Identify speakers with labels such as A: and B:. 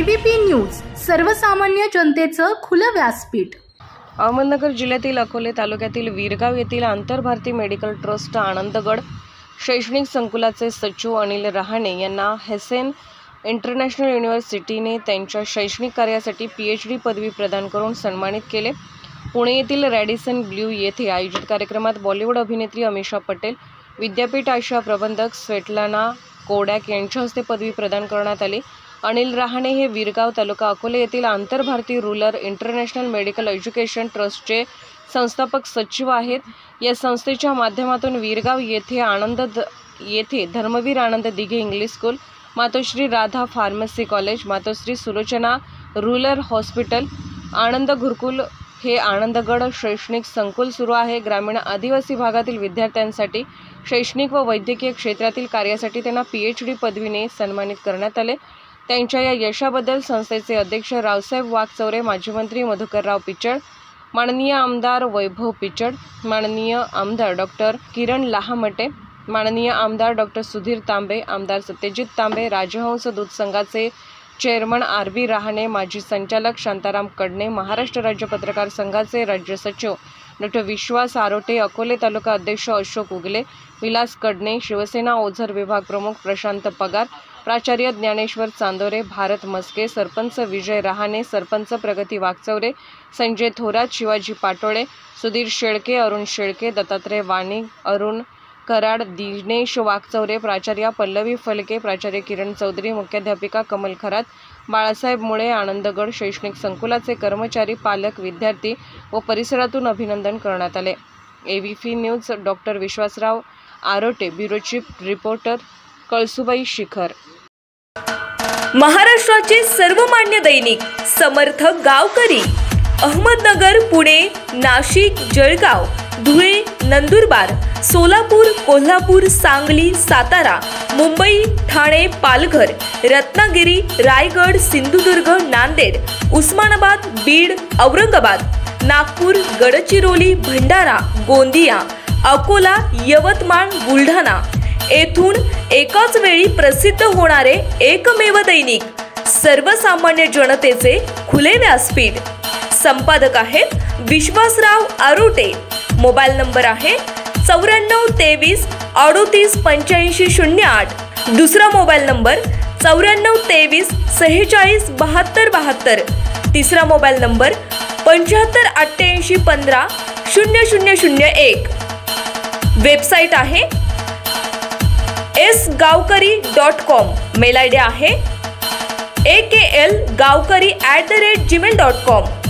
A: ABP news, सर्वसामान्य जनतेचं खुलं व्यासपीठ।
B: अहमदनगर जिल्ह्यातील अकोले तालुक्यातील वीरगाव येथील आंतरभारती मेडिकल ट्रस्ट आनंदगड शैक्षणिक संकुलाचे सचिव अनिल रहाणे यांना हेसेन इंटरनॅशनल युनिव्हर्सिटीने त्यांच्या शैक्षणिक कार्यासाठी PhD पदवी प्रदान करून सन्मानित केले। पुणे येथील रॅडिसन ब्ल्यू येथे आयोजित कार्यक्रमात बॉलिवूड अभिनेत्री अमिषा पटेल, विद्यापीठ आशिया प्रबंधक स्वेटलाना कोडॅक यांच्या हस्ते पदवी प्रदान करण्यात आली। अनिल रहाणे हे वीरगाव तालुका अकोले येथील आंतरभारती रूरल इंटरनॅशनल मेडिकल एज्युकेशन ट्रस्टचे संस्थापक सचिव आहेत। या संस्थेच्या माध्यमातून वीरगाव येथे धर्मवीर आनंद दिघे इंग्लिश स्कूल, मातोश्री राधा फार्मसी कॉलेज, मातोश्री सुलोचना रूरल हॉस्पिटल, आनंद गुरुकुल हे आनंदगड शैक्षणिक संकुल सुरू आहे। ग्रामीण आदिवासी भागातील विद्यार्थ्यांसाठी शैक्षणिक व वैद्यकीय क्षेत्रातील कार्यासाठी त्यांना PhD पदवीने सन्मानित करण्यात आले। त्यांच्या या यशाबद्दल संस्थेचे अध्यक्ष रावसाहेब वाघचौरे, माजी मंत्री मधुकरराव पिचड, माननीय आमदार वैभव पिचड, माननीय आमदार डॉक्टर किरण लहामटे, माननीय आमदार डॉक्टर सुधीर तांबे, आमदार सत्यजित तांबे, राजहंस दूध संघाचे चेअरमन RB रहाणे, माजी संचालक शांताराम कडणे, महाराष्ट्र राज्य पत्रकार संघाचे राज्य सचिव डॉक्टर विश्वास आरोटे, अकोले तालुका अध्यक्ष अशोक उगले, विलास कडणे, शिवसेना ओझर विभाग प्रमुख प्रशांत पगार, प्राचार्य ज्ञानेश्वर चांदोरे, भारत मस्के, सरपंच विजय रहाणे, सरपंच प्रगती वाघचौरे, संजय थोरात, शिवाजी पाटोळे, सुधीर शेळके, अरुण शेळके, दत्तात्रय वाणी, अरुण कराड, दिनेश वाघचौरे, प्राचार्य पल्लवी फलके, प्राचार्य किरण चौधरी, मुख्याध्यापिका कमल खरात, बाळासाहेब मुळे, आनंदगड शैक्षणिक संकुलाचे कर्मचारी, पालक, विद्यार्थी व परिसरातून अभिनंदन करण्यात आले। ABP news doctor Vishwasrao Arote, bureau chief reporter Kalsubai शिखर।
C: महाराष्ट्राचे सर्वमान्य दैनिक समर्थ गावकरी अहमदनगर, पुणे, नाशिक, जळगाव, धुळे, नंदुरबार, सोलापूर, कोल्हापूर, सांगली, सातारा, मुंबई, ठाणे, पालघर, रत्नागिरी, रायगड, सिंधुदुर्ग, नांदेड, उस्मानाबाद, बीड, औरंगाबाद, नागपूर, गडचिरोली, भंडारा, गोंदिया, अकोला, यवतमाळ, बुलढाणा येथून एकाच वेळी प्रसिद्ध होणारे एकमेव दैनिक, सर्वसामान्य जनतेचे खुले व्यासपीठ। संपादक आहेत विश्वासराव आरोटे। मोबाईल नंबर आहे 9423 38 85 08। दुसरा मोबाईल नंबर 9423 46 72 72। तिसरा मोबाईल नंबर 75 88 15 0001। वेबसाईट आहे sgavkari.com। मेल ID आहे aklgavkari@gmail.com।